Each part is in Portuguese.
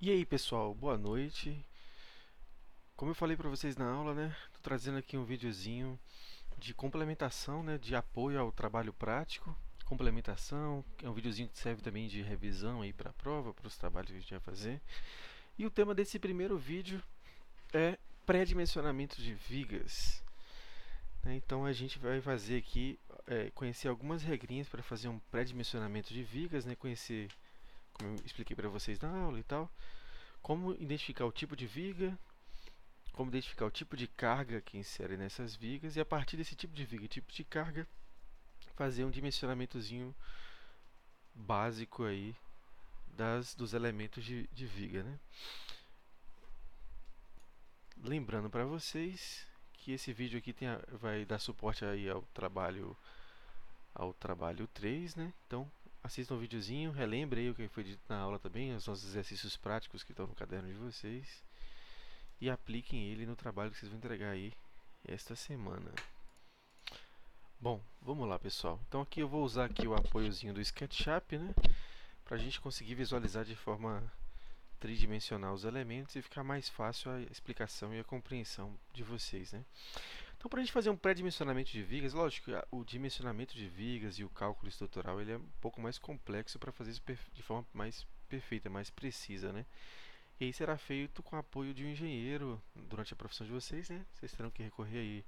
E aí pessoal, boa noite. Como eu falei para vocês na aula, né, tô trazendo aqui um videozinho de complementação, né, de apoio ao trabalho prático. Complementação, é um videozinho que serve também de revisão aí para a prova, para os trabalhos que a gente vai fazer. E o tema desse primeiro vídeo é pré-dimensionamento de vigas. Né? Então a gente vai fazer aqui, conhecer algumas regrinhas para fazer um pré-dimensionamento de vigas, né, conhecer, como eu expliquei para vocês na aula e tal, como identificar o tipo de viga, como identificar o tipo de carga que insere nessas vigas e a partir desse tipo de viga e tipo de carga fazer um dimensionamentozinho básico aí dos elementos de viga, né? Lembrando para vocês que esse vídeo aqui vai dar suporte aí ao trabalho 3, né? Então assistam o videozinho, relembre aí o que foi dito na aula também, os nossos exercícios práticos que estão no caderno de vocês e apliquem ele no trabalho que vocês vão entregar aí esta semana. Bom, vamos lá pessoal. Então aqui eu vou usar aqui o apoiozinho do SketchUp, né, para a gente conseguir visualizar de forma tridimensional os elementos e ficar mais fácil a explicação e a compreensão de vocês, né. Então para a gente fazer um pré-dimensionamento de vigas, lógico, o dimensionamento de vigas e o cálculo estrutural ele é um pouco mais complexo para fazer isso de forma mais perfeita, mais precisa, né. E aí será feito com o apoio de um engenheiro durante a profissão de vocês, né. Vocês terão que recorrer aí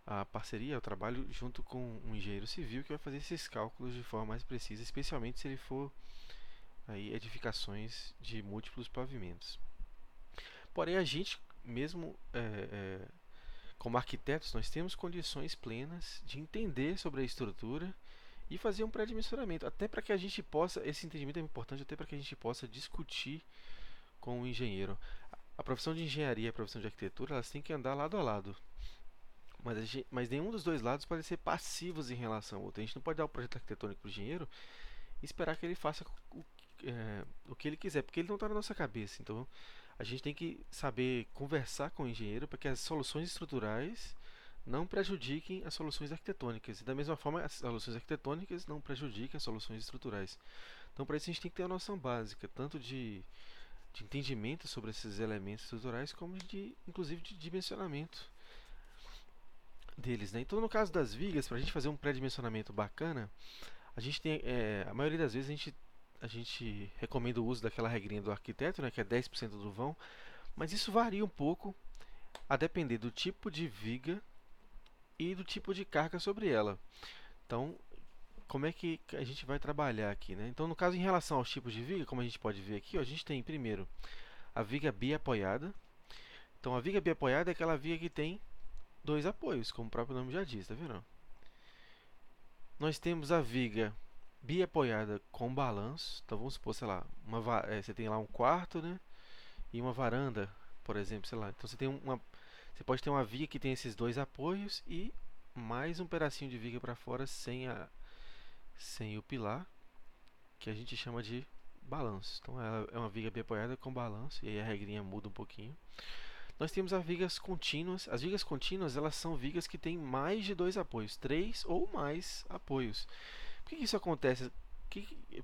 a parceria, o trabalho junto com um engenheiro civil que vai fazer esses cálculos de forma mais precisa, especialmente se ele for aí edificações de múltiplos pavimentos. Porém, a gente mesmo como arquitetos, nós temos condições plenas de entender sobre a estrutura e fazer um pré-dimensionamento, até para que a gente possa, esse entendimento é importante até para que a gente possa discutir com o engenheiro. A profissão de engenharia e a profissão de arquitetura, elas têm que andar lado a lado. Mas nenhum dos dois lados pode ser passivos em relação ao outro. A gente não pode dar o projeto arquitetônico para o engenheiro e esperar que ele faça o que ele quiser, porque ele não está na nossa cabeça. Então, a gente tem que saber conversar com o engenheiro para que as soluções estruturais não prejudiquem as soluções arquitetônicas. E da mesma forma, as soluções arquitetônicas não prejudiquem as soluções estruturais. Então, para isso, a gente tem que ter a noção básica, tanto de entendimento sobre esses elementos estruturais, como inclusive de dimensionamento deles, né? Então, no caso das vigas, para a gente fazer um pré-dimensionamento bacana, a gente tem, a maioria das vezes a gente recomenda o uso daquela regrinha do arquiteto, né, que é 10% do vão, mas isso varia um pouco a depender do tipo de viga e do tipo de carga sobre ela. Então, como é que a gente vai trabalhar aqui, né? Então, no caso, em relação aos tipos de viga, como a gente pode ver aqui, ó, a gente tem primeiro a viga biapoiada. Então, a viga biapoiada é aquela viga que tem dois apoios, como o próprio nome já diz, tá vendo? Nós temos a viga biapoiada com balanço. Então vamos supor, sei lá, você tem lá um quarto, né? E uma varanda, por exemplo, sei lá. Então você pode ter uma viga que tem esses dois apoios e mais um pedacinho de viga para fora sem o pilar, que a gente chama de balanço. Então ela é uma viga biapoiada com balanço e aí a regrinha muda um pouquinho. Nós temos as vigas contínuas. As vigas contínuas, elas são vigas que têm mais de dois apoios, três ou mais apoios. Por que isso acontece?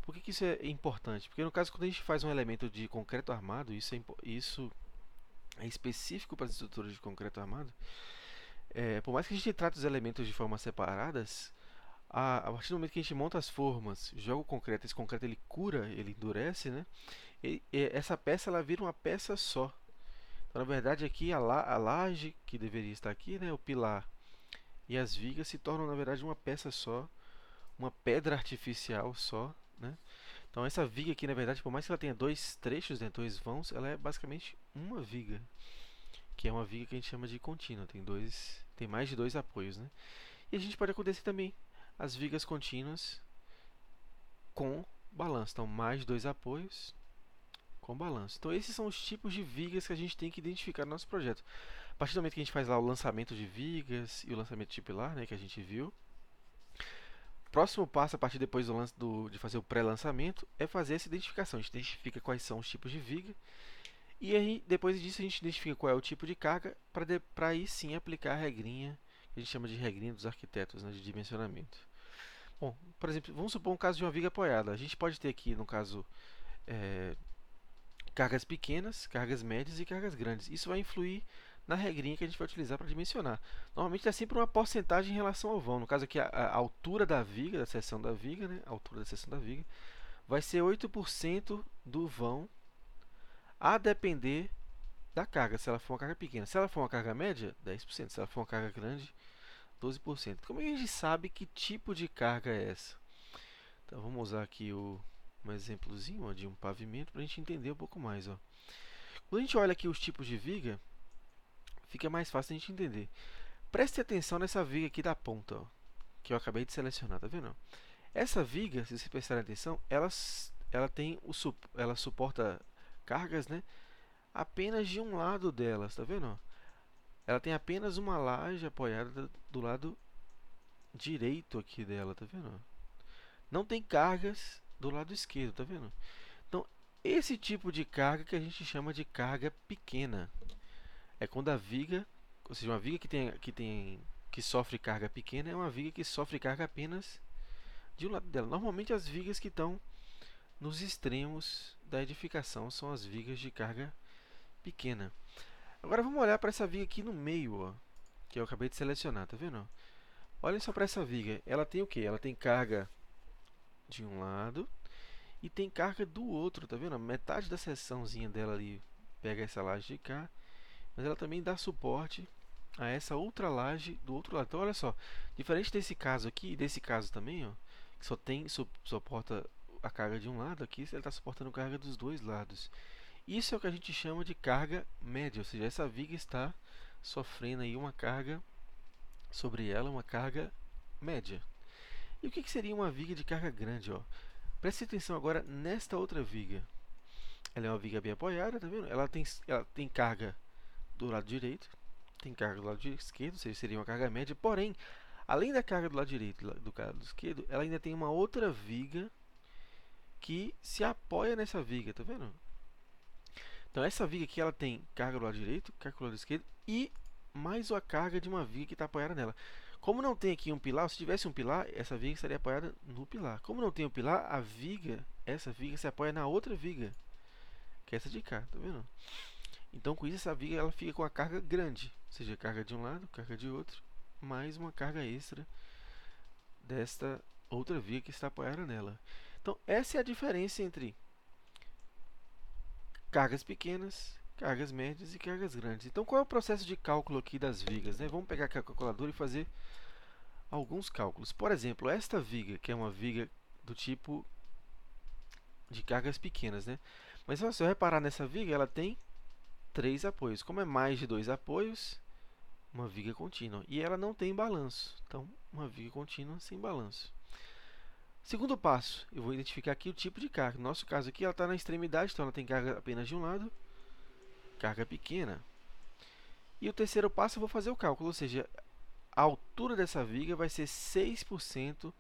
Por que isso é importante? Porque no caso, quando a gente faz um elemento de concreto armado, isso é específico para as estruturas de concreto armado. Por mais que a gente trate os elementos de formas separadas, a partir do momento que a gente monta as formas, joga o concreto, esse concreto ele cura, ele endurece, né? Essa peça ela vira uma peça só. Então, na verdade, aqui a laje, que deveria estar aqui, né, o pilar e as vigas se tornam, na verdade, uma peça só, uma pedra artificial só, né? Então, essa viga aqui, na verdade, por mais que ela tenha dois trechos, né, dois vãos, ela é basicamente uma viga, que é uma viga que a gente chama de contínua, tem mais de dois apoios, né? E a gente pode acontecer também as vigas contínuas com balanço, então mais de dois apoios com balanço. Então esses são os tipos de vigas que a gente tem que identificar no nosso projeto. A partir do momento que a gente faz lá o lançamento de vigas e o lançamento de pilar, né, que a gente viu, o próximo passo, a partir depois de fazer o pré-lançamento, é fazer essa identificação. A gente identifica quais são os tipos de viga e aí depois disso a gente identifica qual é o tipo de carga para aí sim aplicar a regrinha que a gente chama de regrinha dos arquitetos, né, de dimensionamento. Bom, por exemplo, vamos supor um caso de uma viga apoiada. A gente pode ter aqui, no caso, cargas pequenas, cargas médias e cargas grandes. Isso vai influir na regrinha que a gente vai utilizar para dimensionar. Normalmente é sempre uma porcentagem em relação ao vão. No caso aqui, a altura da viga, da seção da viga, né? A altura da seção da viga, vai ser 8% do vão, a depender da carga, se ela for uma carga pequena. Se ela for uma carga média, 10%. Se ela for uma carga grande, 12%. Como é que a gente sabe que tipo de carga é essa? Então vamos usar aqui um exemplozinho ó, de um pavimento para a gente entender um pouco mais. Ó. Quando a gente olha aqui os tipos de viga, fica mais fácil a gente entender. Preste atenção nessa viga aqui da ponta, ó, que eu acabei de selecionar, tá vendo? Essa viga, se vocês prestarem atenção, ela suporta cargas, né, apenas de um lado delas, tá vendo? Ela tem apenas uma laje apoiada do lado direito aqui dela, tá vendo? Não tem cargas do lado esquerdo, tá vendo? Então, esse tipo de carga que a gente chama de carga pequena. É quando a viga, ou seja, uma viga que sofre carga pequena é uma viga que sofre carga apenas de um lado dela. Normalmente as vigas que estão nos extremos da edificação são as vigas de carga pequena. Agora vamos olhar para essa viga aqui no meio, ó, que eu acabei de selecionar, tá vendo? Olhem só para essa viga. Ela tem o quê? Ela tem carga de um lado e tem carga do outro, tá vendo? Metade da seçãozinha dela ali pega essa laje de cá, mas ela também dá suporte a essa outra laje do outro lado. Então, olha só, diferente desse caso aqui e desse caso também, ó, que só tem suporta a carga de um lado, aqui ele está suportando carga dos dois lados. Isso é o que a gente chama de carga média, ou seja, essa viga está sofrendo aí uma carga sobre ela, uma carga média. E o que seria uma viga de carga grande? Ó? Preste atenção agora nesta outra viga. Ela é uma viga bem apoiada, tá vendo? Ela tem carga do lado direito, tem carga do lado esquerdo, ou seja, seria uma carga média. Porém, além da carga do lado direito e do lado esquerdo, ela ainda tem uma outra viga que se apoia nessa viga, tá vendo? Então, essa viga aqui ela tem carga do lado direito, carga do lado esquerdo e mais a carga de uma viga que está apoiada nela. Como não tem aqui um pilar, se tivesse um pilar, essa viga estaria apoiada no pilar. Como não tem um pilar, essa viga se apoia na outra viga, que é essa de cá, tá vendo? Então, com isso, essa viga ela fica com a carga grande, ou seja, carga de um lado, carga de outro, mais uma carga extra desta outra viga que está apoiada nela. Então, essa é a diferença entre cargas pequenas, cargas médias e cargas grandes. Então, qual é o processo de cálculo aqui das vigas? Né? Vamos pegar aqui a calculadora e fazer alguns cálculos. Por exemplo, esta viga, que é uma viga do tipo de cargas pequenas, né? Mas se você reparar nessa viga, ela tem 3 apoios. Como é mais de 2 apoios, uma viga contínua. E ela não tem balanço. Então, uma viga contínua sem balanço. Segundo passo, eu vou identificar aqui o tipo de carga. No nosso caso aqui, ela está na extremidade, então ela tem carga apenas de um lado, carga pequena. E o terceiro passo, eu vou fazer o cálculo, ou seja, a altura dessa viga vai ser 6%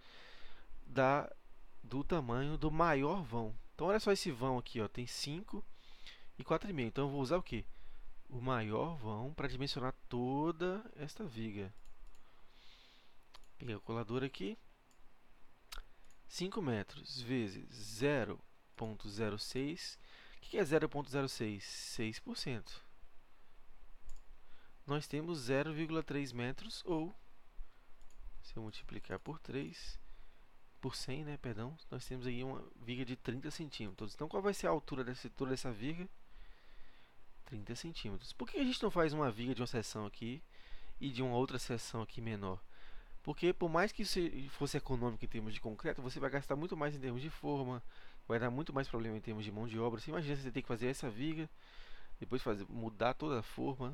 do tamanho do maior vão. Então, olha só esse vão aqui, ó, tem 5 e 4,5. Então, eu vou usar o quê? O maior vão para dimensionar toda esta viga. Peguei a calculadora aqui. 5 metros vezes 0,06. O que é 0,06? 6%. Nós temos 0,3 metros, ou, se eu multiplicar por 3, por 100, né, perdão, nós temos aí uma viga de 30 centímetros. Então, qual vai ser a altura dessa viga? 30 centímetros. Por que a gente não faz uma viga de uma seção aqui e de uma outra seção aqui menor? Porque, por mais que isso fosse econômico em termos de concreto, você vai gastar muito mais em termos de forma, vai dar muito mais problema em termos de mão de obra. Você imagina você ter que fazer essa viga, depois mudar toda a forma,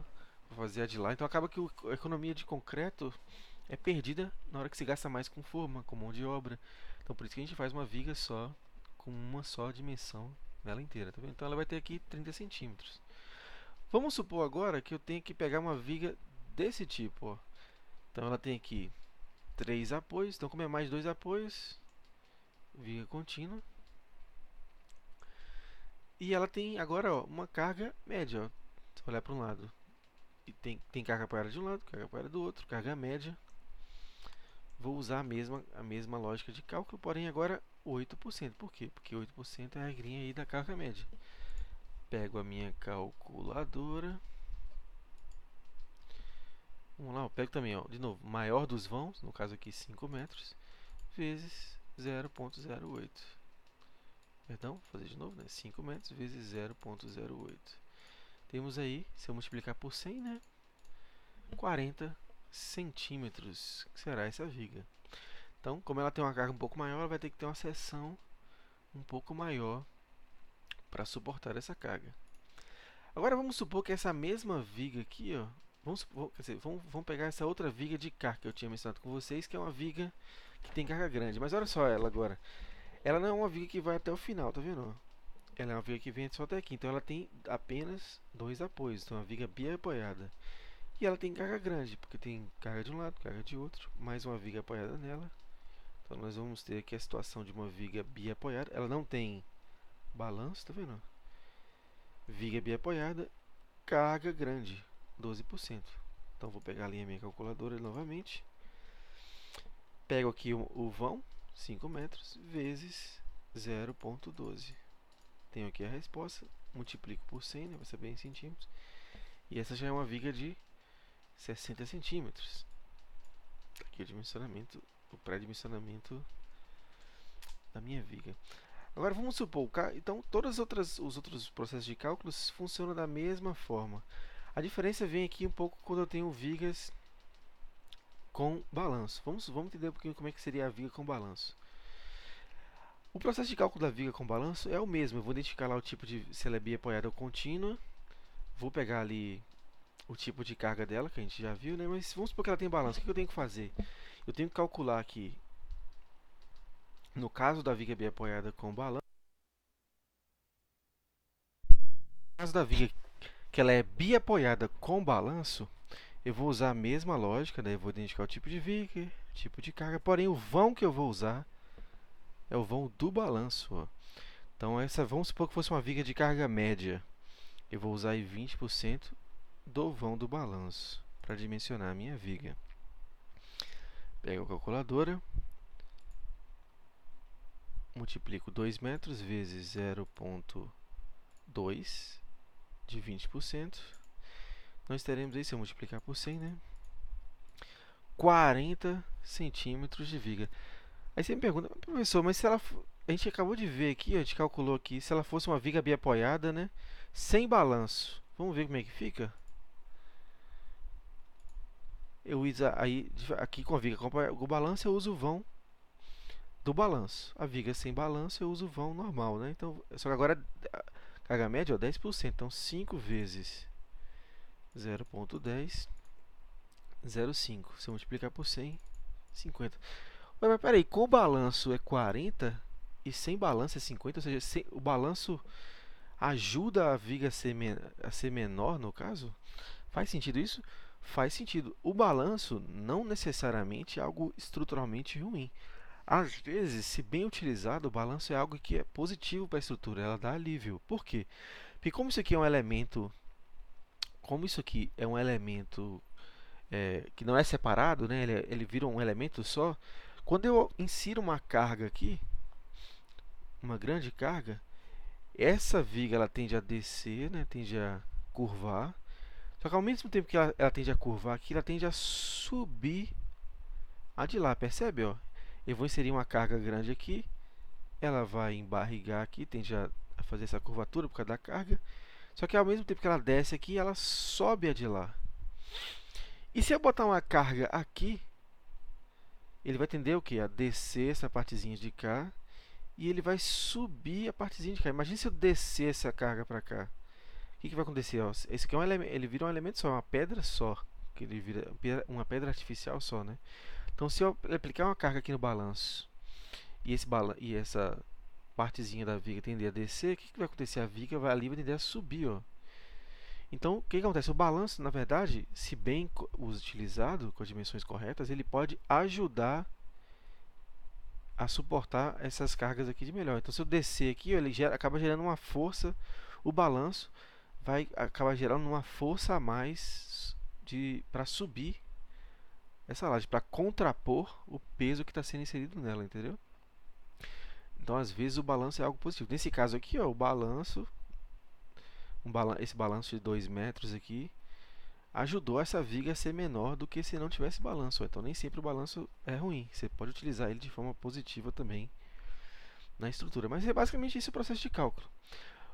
fazer a de lá. Então, acaba que a economia de concreto é perdida na hora que se gasta mais com forma, com mão de obra. Então, por isso que a gente faz uma viga só, com uma só dimensão nela inteira. Tá vendo? Então, ela vai ter aqui 30 centímetros. Vamos supor agora que eu tenho que pegar uma viga desse tipo. Ó. Então, ela tem aqui 3 apoios. Então, como é mais 2 apoios, viga contínua. E ela tem agora ó, uma carga média. Ó. Se olhar para um lado, e tem carga apoiada de um lado, carga apoiada do outro, carga média. Vou usar a mesma lógica de cálculo, porém agora 8%. Por quê? Porque 8% é a regrinha aí da carga média. Pego a minha calculadora. Vamos lá, eu pego também, ó, de novo, maior dos vãos, no caso aqui 5 metros, vezes 0,08. Perdão, vou fazer de novo, né? 5 metros vezes 0,08. Temos aí, se eu multiplicar por 100, né? 40 centímetros, que será essa viga. Então, como ela tem uma carga um pouco maior, ela vai ter que ter uma seção um pouco maior para suportar essa carga. Agora vamos supor que essa mesma viga aqui, ó, vamos pegar essa outra viga de cá que eu tinha mencionado com vocês, que é uma viga que tem carga grande. Mas olha só ela agora. Ela não é uma viga que vai até o final, tá vendo? Ela é uma viga que vem só até aqui. Então ela tem apenas 2 apoios. Então é uma viga biapoiada. E ela tem carga grande, porque tem carga de um lado, carga de outro, mais uma viga apoiada nela. Então nós vamos ter aqui a situação de uma viga biapoiada. Ela não tem balanço, tá vendo? Viga biapoiada, carga grande, 12%. Então vou pegar ali a minha calculadora novamente. Pego aqui o vão, 5 metros, vezes 0,12. Tenho aqui a resposta, multiplico por 100, né, vai ser bem em centímetros. E essa já é uma viga de 60 centímetros. Aqui o dimensionamento, o pré-dimensionamento da minha viga. Agora vamos supor, então todos os outros processos de cálculos funcionam da mesma forma. A diferença vem aqui um pouco quando eu tenho vigas com balanço. Vamos entender um pouquinho como é que seria a viga com balanço. O processo de cálculo da viga com balanço é o mesmo. Eu vou identificar lá o tipo de, se ela é biapoiada ou contínua. Vou pegar ali o tipo de carga dela, que a gente já viu, né? Mas vamos supor que ela tem balanço. O que eu tenho que fazer? Eu tenho que calcular aqui, no caso da viga biapoiada com balanço, no caso da viga que ela é biapoiada com balanço, eu vou usar a mesma lógica, né? Eu vou identificar o tipo de viga, tipo de carga, porém o vão que eu vou usar é o vão do balanço, ó. Então vamos supor que fosse uma viga de carga média. Eu vou usar aí 20% do vão do balanço para dimensionar a minha viga. Pego a calculadora, multiplico 2 metros vezes 0,2 de 20%. Nós teremos aí, se eu multiplicar por 100, né? 40 centímetros de viga. Aí você me pergunta, professor, mas se ela... A gente acabou de ver aqui, a gente calculou aqui, se ela fosse uma viga biapoiada, né? Sem balanço. Vamos ver como é que fica? Eu uso aí, aqui com a viga com o balanço, eu uso o vão do balanço. A viga sem balanço, eu uso o vão normal, né? Então, só que agora a carga média é 10%. Então, 5 vezes 0,10, 0,5. Se eu multiplicar por 100, 50. Mas peraí, com o balanço é 40 e sem balanço é 50, ou seja, o balanço ajuda a viga a ser menor, no caso? Faz sentido isso? Faz sentido. O balanço não necessariamente é algo estruturalmente ruim. Às vezes, se bem utilizado, o balanço é algo que é positivo para a estrutura, ela dá alívio. Por quê? Porque como isso aqui é um elemento, que não é separado, né? Ele vira um elemento só. Quando eu insiro uma carga aqui, uma grande carga, essa viga ela tende a descer, né? Tende a curvar. Só que ao mesmo tempo que ela tende a curvar aqui, ela tende a subir a de lá, percebe? Ó? Eu vou inserir uma carga grande aqui, ela vai embarrigar aqui, tende a fazer essa curvatura por causa da carga. Só que ao mesmo tempo que ela desce aqui, ela sobe a de lá. E se eu botar uma carga aqui, ele vai tender o quê? A descer essa partezinha de cá e ele vai subir a partezinha de cá. Imagina se eu descer essa carga para cá. O que vai acontecer? Ó, esse aqui é um elemento, ele vira um elemento só, uma pedra só. Que ele vira uma pedra artificial só, né? Então, se eu aplicar uma carga aqui no balanço e essa partezinha da viga tender a descer, o que vai acontecer? A viga vai tender a subir, ó. Então, o que acontece? O balanço, na verdade, se bem utilizado com as dimensões corretas, ele pode ajudar a suportar essas cargas aqui de melhor. Então, se eu descer aqui, ó, acaba gerando uma força, o balanço vai acabar gerando uma força a mais para subir essa laje, para contrapor o peso que está sendo inserido nela, entendeu? Então, às vezes, o balanço é algo positivo. Nesse caso aqui, ó, o balanço esse balanço de 2 metros aqui ajudou essa viga a ser menor do que se não tivesse balanço. Então nem sempre o balanço é ruim. Você pode utilizar ele de forma positiva também na estrutura. Mas é basicamente esse o processo de cálculo.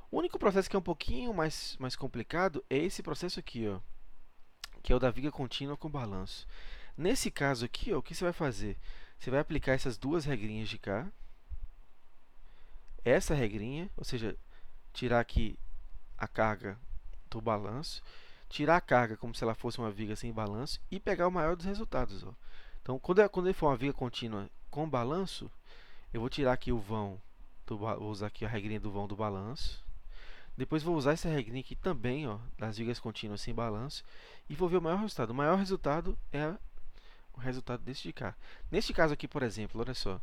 O único processo que é um pouquinho mais complicado é esse processo aqui, ó, que é o da viga contínua com balanço. Nesse caso aqui, ó, o que você vai fazer? Você vai aplicar essas duas regrinhas de cá. Essa regrinha, ou seja, tirar aqui a carga do balanço, tirar a carga como se ela fosse uma viga sem balanço e pegar o maior dos resultados. Ó. Então, quando ele for uma viga contínua com balanço, eu vou tirar aqui o vão, vou usar aqui a regrinha do vão do balanço. Depois vou usar essa regrinha aqui também, ó, das vigas contínuas sem balanço, e vou ver o maior resultado. O maior resultado é o resultado desse de cá. Neste caso aqui, por exemplo, olha só.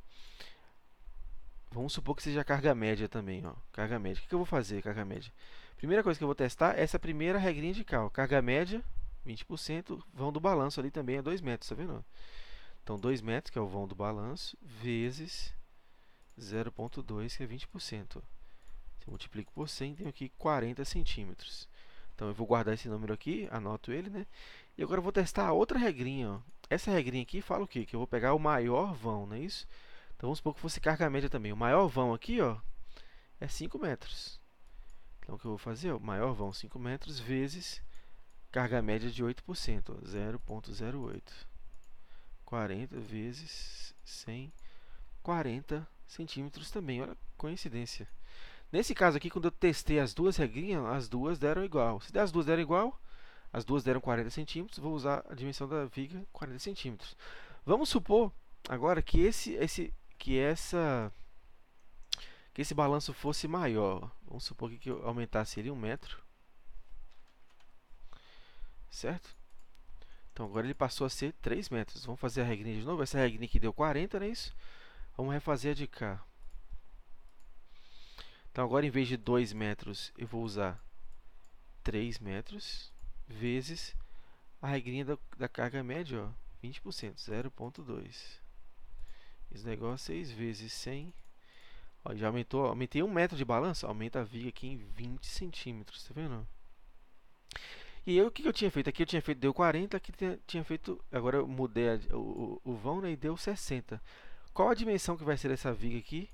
Vamos supor que seja a carga média também, ó. Carga média. O que eu vou fazer, carga média? Primeira coisa que eu vou testar é essa primeira regrinha de cá, ó. Carga média, 20%, vão do balanço ali também é 2 metros, tá vendo? Então, 2 metros, que é o vão do balanço, vezes 0,2, que é 20%. Se eu multiplico por 100, tenho aqui 40 centímetros. Então, eu vou guardar esse número aqui, anoto ele, né? E agora eu vou testar a outra regrinha, ó. Essa regrinha aqui fala o quê? Que eu vou pegar o maior vão, não é isso? Então, vamos supor que fosse carga média também. O maior vão aqui, ó, é 5 metros. Então, o que eu vou fazer? O maior vão, 5 metros, vezes carga média de 8%, 0,08. 40 vezes 100, 40 centímetros também. Olha, coincidência. Nesse caso aqui, quando eu testei as duas regrinhas, as duas deram igual. Se as duas deram igual, as duas deram 40 centímetros, vou usar a dimensão da viga, 40 centímetros. Vamos supor agora que esse balanço fosse maior. Vamos supor que eu aumentasse ele 1 metro. Certo? Então agora ele passou a ser 3 metros. Vamos fazer a regrinha de novo. Essa regrinha aqui deu 40, não é isso? Vamos refazer a de cá. Então agora em vez de 2 metros, eu vou usar 3 metros vezes a regrinha da carga média, ó, 20%, 0,2. Esse negócio 6 vezes 100. Ó, já aumentou, aumentei 1 metro de balanço, aumenta a viga aqui em 20 centímetros, tá vendo? E eu, o que eu tinha feito? Aqui eu tinha feito, deu 40, aqui tinha feito, agora eu mudei o vão, né, e deu 60. Qual a dimensão que vai ser essa viga aqui?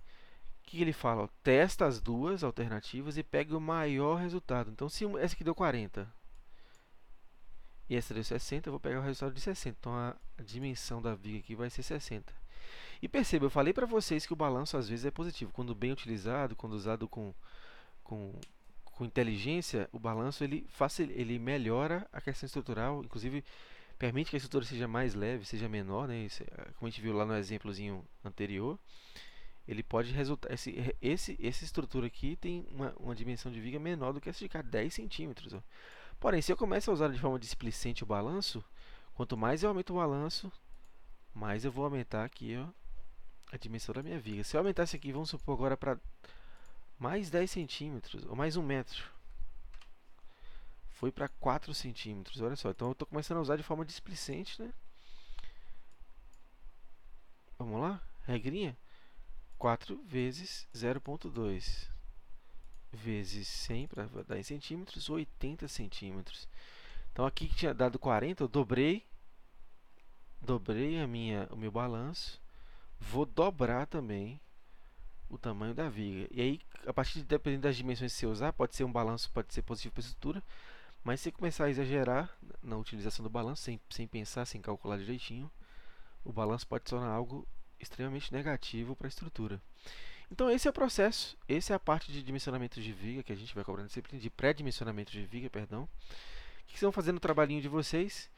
O que ele fala? Ó, testa as duas alternativas e pega o maior resultado. Então, se essa aqui deu 40 e essa deu 60, eu vou pegar o resultado de 60. Então, a dimensão da viga aqui vai ser 60. E perceba, eu falei para vocês que o balanço às vezes é positivo. Quando bem utilizado, quando usado com, com inteligência, o balanço ele melhora a questão estrutural, inclusive permite que a estrutura seja mais leve, seja menor, né? Isso, como a gente viu lá no exemplozinho anterior. Ele pode resultar. Essa estrutura aqui tem uma dimensão de viga menor do que essa de cá, 10 centímetros. Ó. Porém, se eu começo a usar de forma displicente o balanço, quanto mais eu aumento o balanço, mais eu vou aumentar aqui, ó, a dimensão da minha viga. Se eu aumentar isso aqui, vamos supor agora para mais 10 centímetros, ou mais 1 metro, foi para 4 centímetros. Olha só, então eu estou começando a usar de forma displicente, né? Vamos lá? Regrinha? 4 vezes 0,2 vezes 100 para dar em centímetros, 80 centímetros. Então aqui que tinha dado 40, eu dobrei o meu balanço, vou dobrar também o tamanho da viga. E aí, a partir dependendo das dimensões que você usar, pode ser um balanço, pode ser positivo para a estrutura, mas se você começar a exagerar na utilização do balanço, sem pensar, sem calcular direitinho, o balanço pode se tornar algo extremamente negativo para a estrutura. Então esse é o processo, essa é a parte de dimensionamento de viga que a gente vai cobrar na disciplina, de pré-dimensionamento de viga, perdão. O que vocês vão fazer no trabalhinho de vocês?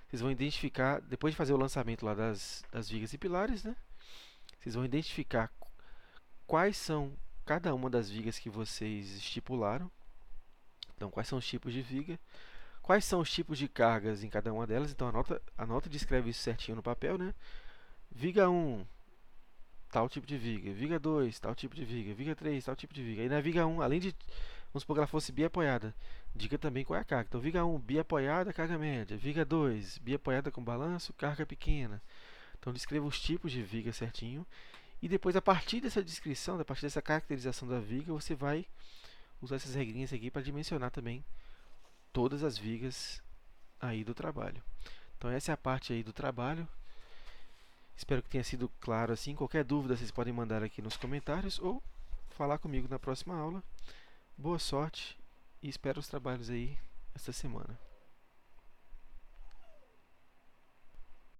Vocês vão identificar, depois de fazer o lançamento lá das vigas e pilares, né? Vocês vão identificar quais são cada uma das vigas que vocês estipularam. Então, quais são os tipos de viga, quais são os tipos de cargas em cada uma delas. Então, anota e descreve isso certinho no papel, né? Viga 1, tal tipo de viga. Viga 2, tal tipo de viga. Viga 3, tal tipo de viga. E na viga 1, além de, vamos supor que ela fosse biapoiada, diga também qual é a carga. Então, viga 1, biapoiada, carga média. Viga 2, biapoiada com balanço, carga pequena. Então, descreva os tipos de viga certinho. E depois, a partir dessa descrição, a partir dessa caracterização da viga, você vai usar essas regrinhas aqui para dimensionar também todas as vigas aí do trabalho. Então essa é a parte aí do trabalho. Espero que tenha sido claro assim. Qualquer dúvida vocês podem mandar aqui nos comentários ou falar comigo na próxima aula. Boa sorte e espero os trabalhos aí esta semana.